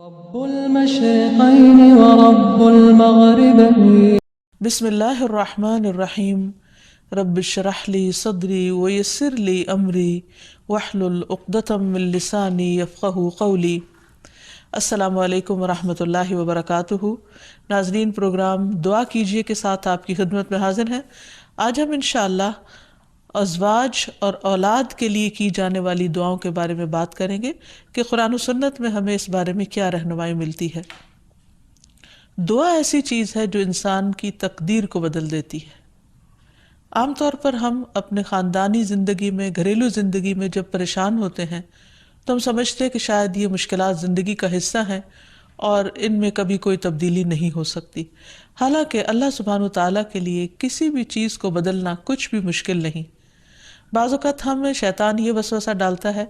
رب المشرقين ورب المغربين. بسم اللہ الرحمن الرحیم. رب اشرح لی صدری ویسر لی امری واحلل عقدۃ من لسانی یفقہوا قولی. السلام علیکم ورحمۃ اللہ وبرکاتہ. ناظرین، پروگرام دعا کیجیے کے ساتھ آپ کی خدمت میں حاضر ہیں. آج ہم انشاءاللہ ازواج اور اولاد کے لیے کی جانے والی دعاؤں کے بارے میں بات کریں گے کہ قرآن و سنت میں ہمیں اس بارے میں کیا رہنمائی ملتی ہے. دعا ایسی چیز ہے جو انسان کی تقدیر کو بدل دیتی ہے. عام طور پر ہم اپنے خاندانی زندگی میں، گھریلو زندگی میں جب پریشان ہوتے ہیں تو ہم سمجھتے ہیں کہ شاید یہ مشکلات زندگی کا حصہ ہیں اور ان میں کبھی کوئی تبدیلی نہیں ہو سکتی. حالانکہ اللہ سبحانہ و تعالیٰ کے لیے کسی بھی چیز کو بدلنا کچھ بھی مشکل نہیں. بعض اوقات ہمیں شیطان یہ وسوسہ ڈالتا ہے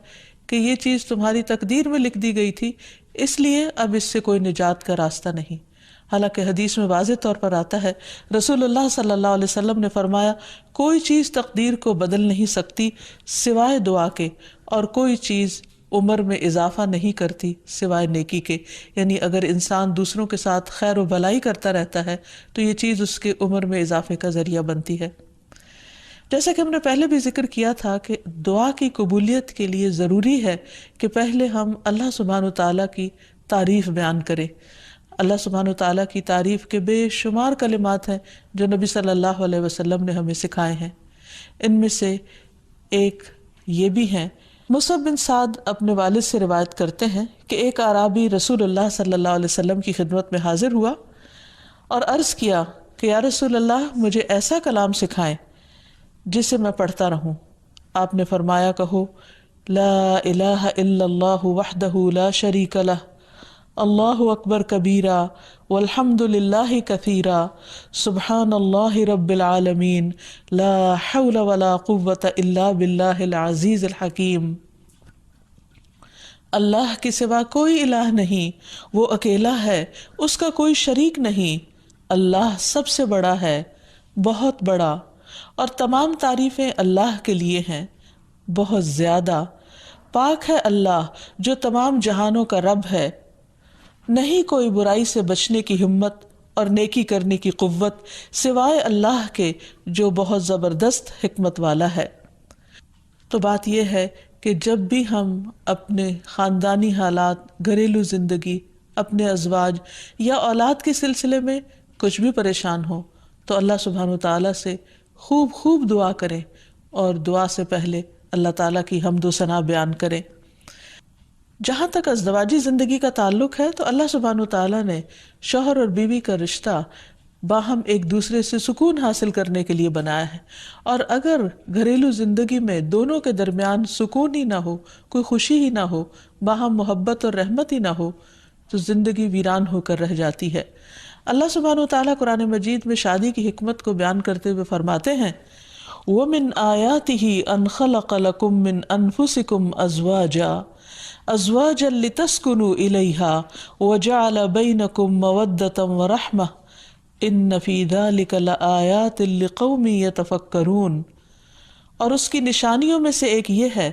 کہ یہ چیز تمہاری تقدیر میں لکھ دی گئی تھی، اس لیے اب اس سے کوئی نجات کا راستہ نہیں. حالانکہ حدیث میں واضح طور پر آتا ہے، رسول اللہ صلی اللہ علیہ وسلم نے فرمایا، کوئی چیز تقدیر کو بدل نہیں سکتی سوائے دعا کے، اور کوئی چیز عمر میں اضافہ نہیں کرتی سوائے نیکی کے. یعنی اگر انسان دوسروں کے ساتھ خیر و بھلائی کرتا رہتا ہے تو یہ چیز اس کے عمر میں اضافے کا ذریعہ بنتی ہے. جیسا کہ ہم نے پہلے بھی ذکر کیا تھا کہ دعا کی قبولیت کے لیے ضروری ہے کہ پہلے ہم اللہ سبحانہ و تعالیٰ کی تعریف بیان کریں. اللہ سبحانہ و تعالیٰ کی تعریف کے بے شمار کلمات ہیں جو نبی صلی اللہ علیہ وسلم نے ہمیں سکھائے ہیں. ان میں سے ایک یہ بھی ہیں. مصعب بن سعد اپنے والد سے روایت کرتے ہیں کہ ایک اعرابی رسول اللہ صلی اللہ علیہ وسلم کی خدمت میں حاضر ہوا اور عرض کیا کہ یا رسول اللہ، مجھے ایسا کلام سکھائیں جسے میں پڑھتا رہوں. آپ نے فرمایا، کہو لا الہ الا اللہ وحدہ لا شریک لہ، اللہ اکبر کبیرا والحمد للہ کثیرا، سبحان اللہ رب العالمین، لا حول ولا قوۃ الا باللہ العزیز الحکیم. اللہ کے سوا کوئی الہ نہیں، وہ اکیلا ہے، اس کا کوئی شریک نہیں. اللہ سب سے بڑا ہے، بہت بڑا، اور تمام تعریفیں اللہ کے لیے ہیں، بہت زیادہ. پاک ہے اللہ جو تمام جہانوں کا رب ہے. نہیں کوئی برائی سے بچنے کی ہمت اور نیکی کرنے کی قوت سوائے اللہ کے جو بہت زبردست حکمت والا ہے. تو بات یہ ہے کہ جب بھی ہم اپنے خاندانی حالات، گھریلو زندگی، اپنے ازواج یا اولاد کے سلسلے میں کچھ بھی پریشان ہو تو اللہ سبحانہ و تعالیٰ سے خوب خوب دعا کریں، اور دعا سے پہلے اللہ تعالیٰ کی حمد و ثنا بیان کریں. جہاں تک ازدواجی زندگی کا تعلق ہے تو اللہ سبحانہ وتعالیٰ نے شوہر اور بیوی کا رشتہ باہم ایک دوسرے سے سکون حاصل کرنے کے لیے بنایا ہے. اور اگر گھریلو زندگی میں دونوں کے درمیان سکون ہی نہ ہو، کوئی خوشی ہی نہ ہو، باہم محبت اور رحمت ہی نہ ہو تو زندگی ویران ہو کر رہ جاتی ہے. اللہ سبحانہ وتعالیٰ قرآن مجید میں شادی کی حکمت کو بیان کرتے ہوئے فرماتے ہیں، وَمِنْ آيَاتِهِ أَنْ خَلَقَ لَكُم مِّنْ أَنفُسِكُمْ أَزْوَاجًا لِتَسْكُنُوا إِلَيْهَا وَجَعَلَ بَيْنَكُم مَّوَدَّةً وَرَحْمَةً إِنَّ فِي ذَلِكَ لَآيَاتٍ لِقَوْمٍ يَتَفَكَّرُونَ. اور اس کی نشانیوں میں سے ایک یہ ہے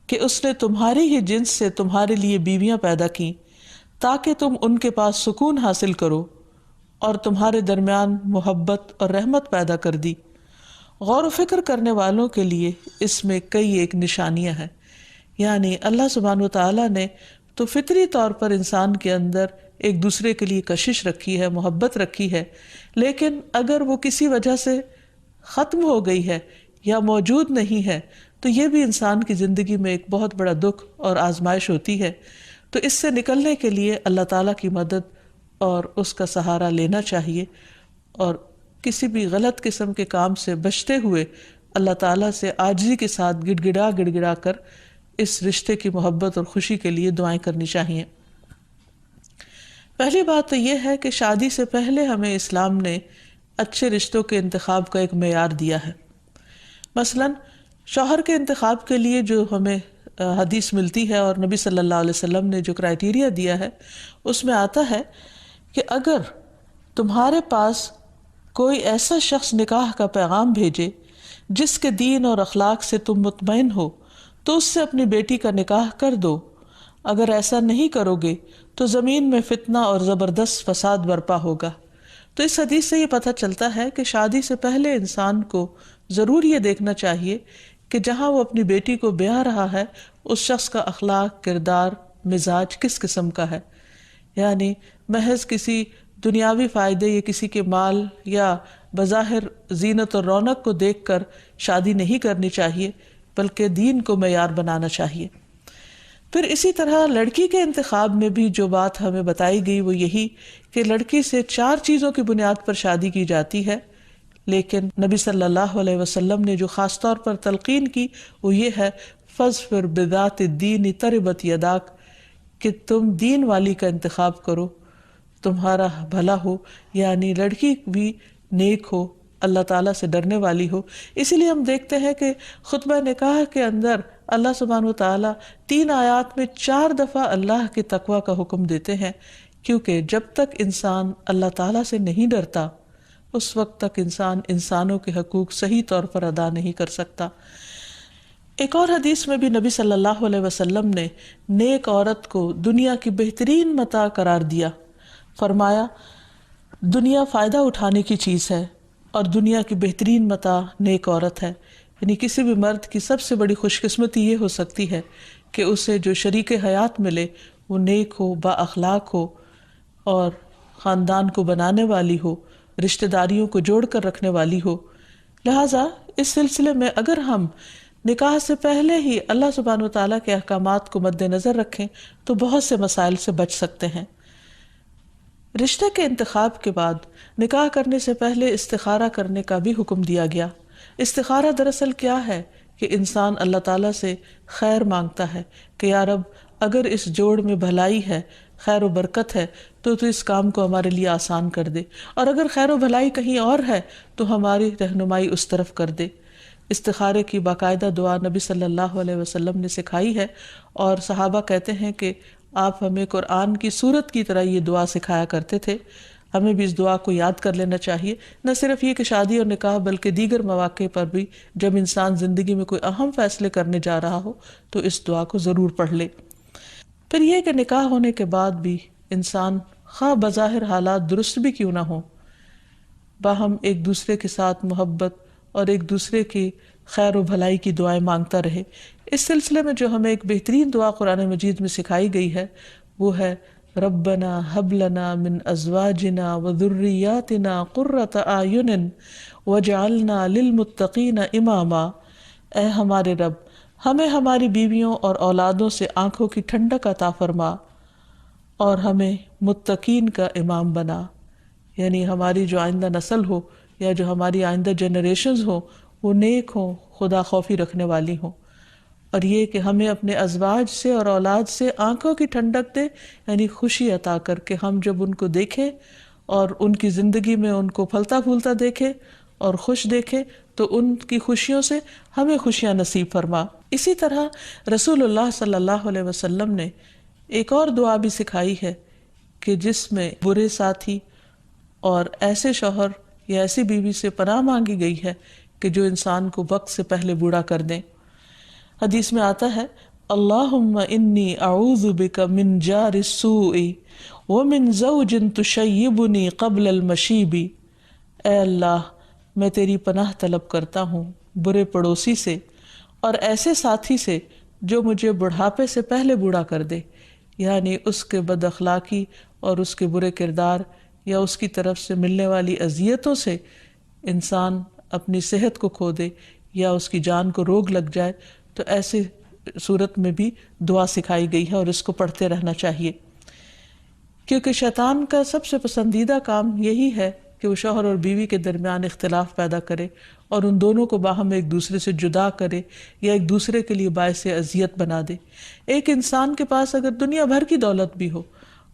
کہ اس نے تمہاری ہی جنس سے تمہارے لیے بیویاں پیدا کی تاکہ تم ان کے پاس سکون حاصل کرو، اور تمہارے درمیان محبت اور رحمت پیدا کر دی. غور و فکر کرنے والوں کے لیے اس میں کئی ایک نشانیاں ہیں. یعنی اللہ سبحانہ وتعالیٰ نے تو فطری طور پر انسان کے اندر ایک دوسرے کے لیے کشش رکھی ہے، محبت رکھی ہے، لیکن اگر وہ کسی وجہ سے ختم ہو گئی ہے یا موجود نہیں ہے تو یہ بھی انسان کی زندگی میں ایک بہت بڑا دکھ اور آزمائش ہوتی ہے. تو اس سے نکلنے کے لیے اللہ تعالیٰ کی مدد اور اس کا سہارا لینا چاہیے، اور کسی بھی غلط قسم کے کام سے بچتے ہوئے اللہ تعالیٰ سے عاجزی کے ساتھ گڑ گڑا کر اس رشتے کی محبت اور خوشی کے لیے دعائیں کرنی چاہیے. پہلی بات تو یہ ہے کہ شادی سے پہلے ہمیں اسلام نے اچھے رشتوں کے انتخاب کا ایک معیار دیا ہے. مثلاً شوہر کے انتخاب کے لیے جو ہمیں حدیث ملتی ہے اور نبی صلی اللہ علیہ وسلم نے جو کرائیٹیریا دیا ہے اس میں آتا ہے کہ اگر تمہارے پاس کوئی ایسا شخص نکاح کا پیغام بھیجے جس کے دین اور اخلاق سے تم مطمئن ہو تو اس سے اپنی بیٹی کا نکاح کر دو. اگر ایسا نہیں کرو گے تو زمین میں فتنہ اور زبردست فساد برپا ہوگا۔ تو اس حدیث سے یہ پتہ چلتا ہے کہ شادی سے پہلے انسان کو ضرور یہ دیکھنا چاہیے کہ جہاں وہ اپنی بیٹی کو بیاہ رہا ہے اس شخص کا اخلاق، کردار، مزاج کس قسم کا ہے۔ یعنی محض کسی دنیاوی فائدے یا کسی کے مال یا بظاہر زینت اور رونق کو دیکھ کر شادی نہیں کرنی چاہیے، بلکہ دین کو معیار بنانا چاہیے۔ پھر اسی طرح لڑکی کے انتخاب میں بھی جو بات ہمیں بتائی گئی وہ یہی کہ لڑکی سے 4 چیزوں کی بنیاد پر شادی کی جاتی ہے، لیکن نبی صلی اللہ علیہ وسلم نے جو خاص طور پر تلقین کی وہ یہ ہے فَاظْفَرْ بِذَاتِ الدِّینِ تَرِبَتْ یَدَاک، کہ تم دین والی کا انتخاب کرو، تمہارا بھلا ہو، یعنی لڑکی بھی نیک ہو، اللہ تعالیٰ سے ڈرنے والی ہو۔ اسی لیے ہم دیکھتے ہیں کہ خطبہ نکاح کے اندر اللہ سبحانہ و تعالیٰ 3 آیات میں 4 دفعہ اللہ کے تقوی کا حکم دیتے ہیں، کیونکہ جب تک انسان اللہ تعالیٰ سے نہیں ڈرتا اس وقت تک انسان انسانوں کے حقوق صحیح طور پر ادا نہیں کر سکتا۔ ایک اور حدیث میں بھی نبی صلی اللہ علیہ وسلم نے نیک عورت کو دنیا کی بہترین متاع قرار دیا، فرمایا دنیا فائدہ اٹھانے کی چیز ہے اور دنیا کی بہترین متاع نیک عورت ہے۔ یعنی کسی بھی مرد کی سب سے بڑی خوش قسمتی یہ ہو سکتی ہے کہ اسے جو شریک حیات ملے وہ نیک ہو، با اخلاق ہو اور خاندان کو بنانے والی ہو، رشتہ داریوں کو جوڑ کر رکھنے والی ہو۔ لہٰذا اس سلسلے میں اگر ہم نکاح سے پہلے ہی اللہ سبحانہ وتعالیٰ کے احکامات کو مد نظر رکھیں تو بہت سے مسائل سے بچ سکتے ہیں۔ رشتے کے انتخاب کے بعد نکاح کرنے سے پہلے استخارہ کرنے کا بھی حکم دیا گیا۔ استخارہ دراصل کیا ہے کہ انسان اللہ تعالیٰ سے خیر مانگتا ہے کہ یا رب اگر اس جوڑ میں بھلائی ہے، خیر و برکت ہے تو اس کام کو ہمارے لیے آسان کر دے، اور اگر خیر و بھلائی کہیں اور ہے تو ہماری رہنمائی اس طرف کر دے۔ استخارے کی باقاعدہ دعا نبی صلی اللہ علیہ وسلم نے سکھائی ہے، اور صحابہ کہتے ہیں کہ آپ ہمیں قرآن کی سورت کی طرح یہ دعا سکھایا کرتے تھے۔ ہمیں بھی اس دعا کو یاد کر لینا چاہیے، نہ صرف یہ کہ شادی اور نکاح بلکہ دیگر مواقع پر بھی جب انسان زندگی میں کوئی اہم فیصلے کرنے جا رہا ہو تو اس دعا کو ضرور پڑھ لے۔ پھر یہ کہ نکاح ہونے کے بعد بھی انسان خواہ بظاہر حالات درست بھی کیوں نہ ہوں، باہم ایک دوسرے کے ساتھ محبت اور ایک دوسرے کی خیر و بھلائی کی دعائیں مانگتا رہے۔ اس سلسلے میں جو ہمیں ایک بہترین دعا قرآن مجید میں سکھائی گئی ہے وہ ہے ربنا ہب لنا من ازواجنا وذریاتنا قرۃ اعین واجعلنا للمتقین اماما۔ اے ہمارے رب، ہمیں ہماری بیویوں اور اولادوں سے آنکھوں کی ٹھنڈک عطا فرما اور ہمیں متقین کا امام بنا، یعنی ہماری جو آئندہ نسل ہو یا جو ہماری آئندہ جنریشنز ہوں وہ نیک ہوں، خدا خوفی رکھنے والی ہوں، اور یہ کہ ہمیں اپنے ازواج سے اور اولاد سے آنکھوں کی ٹھنڈک دے، یعنی خوشی عطا کر کے ہم جب ان کو دیکھیں اور ان کی زندگی میں ان کو پھلتا پھولتا دیکھیں اور خوش دیکھیں تو ان کی خوشیوں سے ہمیں خوشیاں نصیب فرما۔ اسی طرح رسول اللہ صلی اللہ علیہ وسلم نے ایک اور دعا بھی سکھائی ہے کہ جس میں برے ساتھی اور ایسے شوہر یا ایسی بیوی سے پناہ مانگی گئی ہے کہ جو انسان کو وقت سے پہلے بوڑھا کر دیں۔ حدیث میں آتا ہے اللہم انی اعوذ بک من جار السوء ومن زوج تشیبنی قبل المشیب۔ اے اللہ، میں تیری پناہ طلب کرتا ہوں برے پڑوسی سے اور ایسے ساتھی سے جو مجھے بڑھاپے سے پہلے بوڑھا کر دے، یعنی اس کے بد اخلاقی اور اس کے برے کردار یا اس کی طرف سے ملنے والی اذیتوں سے انسان اپنی صحت کو کھو دے یا اس کی جان کو روگ لگ جائے، تو ایسے صورت میں بھی دعا سکھائی گئی ہے اور اس کو پڑھتے رہنا چاہیے، کیونکہ شیطان کا سب سے پسندیدہ کام یہی ہے کہ وہ شوہر اور بیوی کے درمیان اختلاف پیدا کرے اور ان دونوں کو باہم ایک دوسرے سے جدا کرے یا ایک دوسرے کے لیے باعث اذیت بنا دے۔ ایک انسان کے پاس اگر دنیا بھر کی دولت بھی ہو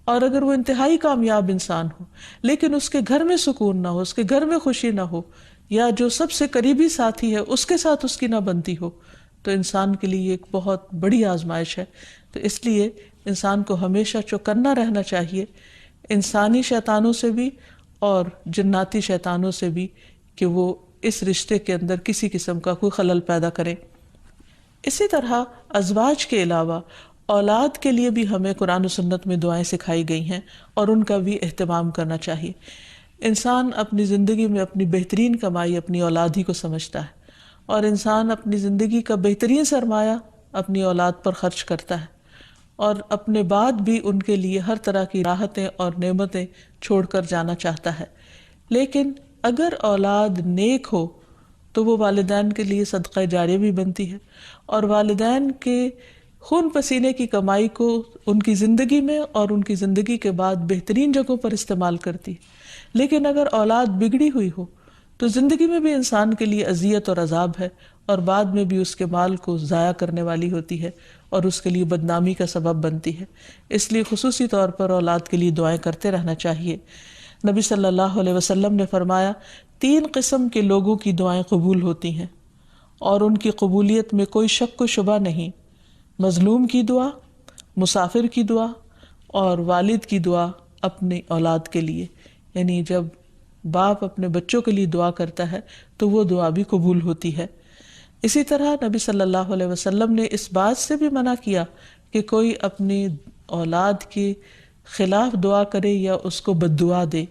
اور اگر وہ انتہائی کامیاب انسان ہو لیکن اس کے گھر میں سکون نہ ہو، اس کے گھر میں خوشی نہ ہو، یا جو سب سے قریبی ساتھی ہے اس کے ساتھ اس کی نہ بنتی ہو، تو انسان کے لیے ایک بہت بڑی آزمائش ہے۔ تو اس لیے انسان کو ہمیشہ چوکنا رہنا چاہیے انسانی شیطانوں سے بھی اور جناتی شیطانوں سے بھی کہ وہ اس رشتے کے اندر کسی قسم کا کوئی خلل پیدا کرے۔ اسی طرح ازواج کے علاوہ اولاد کے لیے بھی ہمیں قرآن و سنت میں دعائیں سکھائی گئی ہیں اور ان کا بھی اہتمام کرنا چاہیے۔ انسان اپنی زندگی میں اپنی بہترین کمائی اپنی اولاد ہی کو سمجھتا ہے، اور انسان اپنی زندگی کا بہترین سرمایہ اپنی اولاد پر خرچ کرتا ہے، اور اپنے بعد بھی ان کے لیے ہر طرح کی راحتیں اور نعمتیں چھوڑ کر جانا چاہتا ہے۔ لیکن اگر اولاد نیک ہو تو وہ والدین کے لیے صدقہ جاریہ بھی بنتی ہے، اور والدین کے خون پسینے کی کمائی کو ان کی زندگی میں اور ان کی زندگی کے بعد بہترین جگہوں پر استعمال کرتی ہے۔ لیکن اگر اولاد بگڑی ہوئی ہو تو زندگی میں بھی انسان کے لیے اذیت اور عذاب ہے، اور بعد میں بھی اس کے مال کو ضائع کرنے والی ہوتی ہے اور اس کے لیے بدنامی کا سبب بنتی ہے۔ اس لیے خصوصی طور پر اولاد کے لیے دعائیں کرتے رہنا چاہیے۔ نبی صلی اللہ علیہ وسلم نے فرمایا 3 قسم کے لوگوں کی دعائیں قبول ہوتی ہیں اور ان کی قبولیت میں کوئی شک و شبہ نہیں: مظلوم کی دعا، مسافر کی دعا، اور والد کی دعا اپنی اولاد کے لیے۔ یعنی جب باپ اپنے بچوں کے لیے دعا کرتا ہے تو وہ دعا بھی قبول ہوتی ہے۔ اسی طرح نبی صلی اللہ علیہ وسلم نے اس بات سے بھی منع کیا کہ کوئی اپنی اولاد کے خلاف دعا کرے یا اس کو بد دعا دے،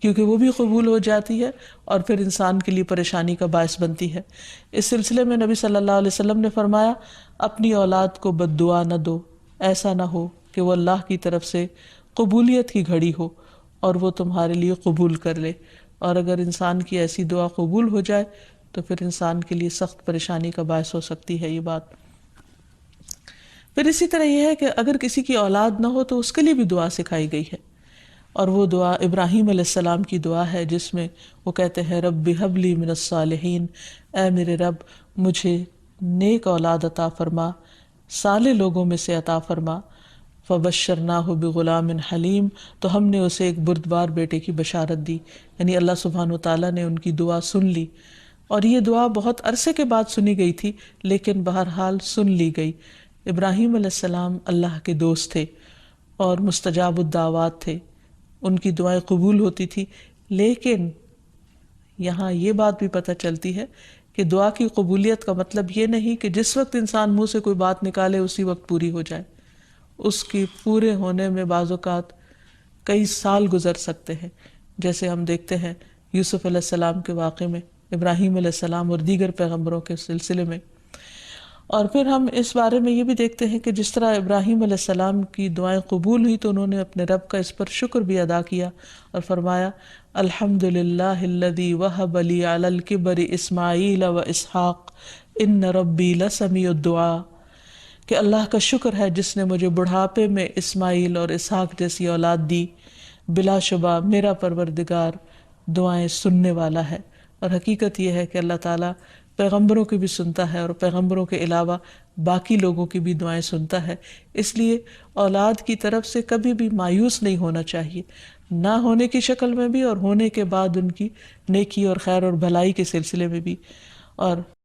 کیونکہ وہ بھی قبول ہو جاتی ہے اور پھر انسان کے لیے پریشانی کا باعث بنتی ہے۔ اس سلسلے میں نبی صلی اللہ علیہ وسلم نے فرمایا اپنی اولاد کو بد دعا نہ دو، ایسا نہ ہو کہ وہ اللہ کی طرف سے قبولیت کی گھڑی ہو اور وہ تمہارے لیے قبول کر لے، اور اگر انسان کی ایسی دعا قبول ہو جائے تو پھر انسان کے لیے سخت پریشانی کا باعث ہو سکتی ہے یہ بات۔ پھر اسی طرح یہ ہے کہ اگر کسی کی اولاد نہ ہو تو اس کے لیے بھی دعا سکھائی گئی ہے، اور وہ دعا ابراہیم علیہ السلام کی دعا ہے جس میں وہ کہتے ہیں رب ہب لی من الصالحین، اے میرے رب مجھے نیک اولاد عطا فرما، صالح لوگوں میں سے عطا فرما۔ فبشرناہ بغلام حلیم، تو ہم نے اسے ایک بردبار بیٹے کی بشارت دی، یعنی اللہ سبحانہ وتعالیٰ نے ان کی دعا سن لی، اور یہ دعا بہت عرصے کے بعد سنی گئی تھی لیکن بہرحال سن لی گئی۔ ابراہیم علیہ السلام اللہ کے دوست تھے اور مستجاب الدعوات تھے، ان کی دعائیں قبول ہوتی تھی، لیکن یہاں یہ بات بھی پتہ چلتی ہے کہ دعا کی قبولیت کا مطلب یہ نہیں کہ جس وقت انسان منہ سے کوئی بات نکالے اسی وقت پوری ہو جائے۔ اس کی پورے ہونے میں بعض اوقات کئی سال گزر سکتے ہیں، جیسے ہم دیکھتے ہیں یوسف علیہ السلام کے واقعے میں، ابراہیم علیہ السلام اور دیگر پیغمبروں کے سلسلے میں۔ اور پھر ہم اس بارے میں یہ بھی دیکھتے ہیں کہ جس طرح ابراہیم علیہ السلام کی دعائیں قبول ہوئی تو انہوں نے اپنے رب کا اس پر شکر بھی ادا کیا اور فرمایا الحمد للہ الذی وہب لی علی الکبر اسماعیل و اسحاق ان ربی لسمیع الدعاء، کہ اللہ کا شکر ہے جس نے مجھے بڑھاپے میں اسماعیل اور اسحاق جیسی اولاد دی، بلا شبہ میرا پروردگار دعائیں سننے والا ہے۔ اور حقیقت یہ ہے کہ اللہ تعالیٰ پیغمبروں کی بھی سنتا ہے اور پیغمبروں کے علاوہ باقی لوگوں کی بھی دعائیں سنتا ہے۔ اس لیے اولاد کی طرف سے کبھی بھی مایوس نہیں ہونا چاہیے، نہ ہونے کی شکل میں بھی اور ہونے کے بعد ان کی نیکی اور خیر اور بھلائی کے سلسلے میں بھی۔ اور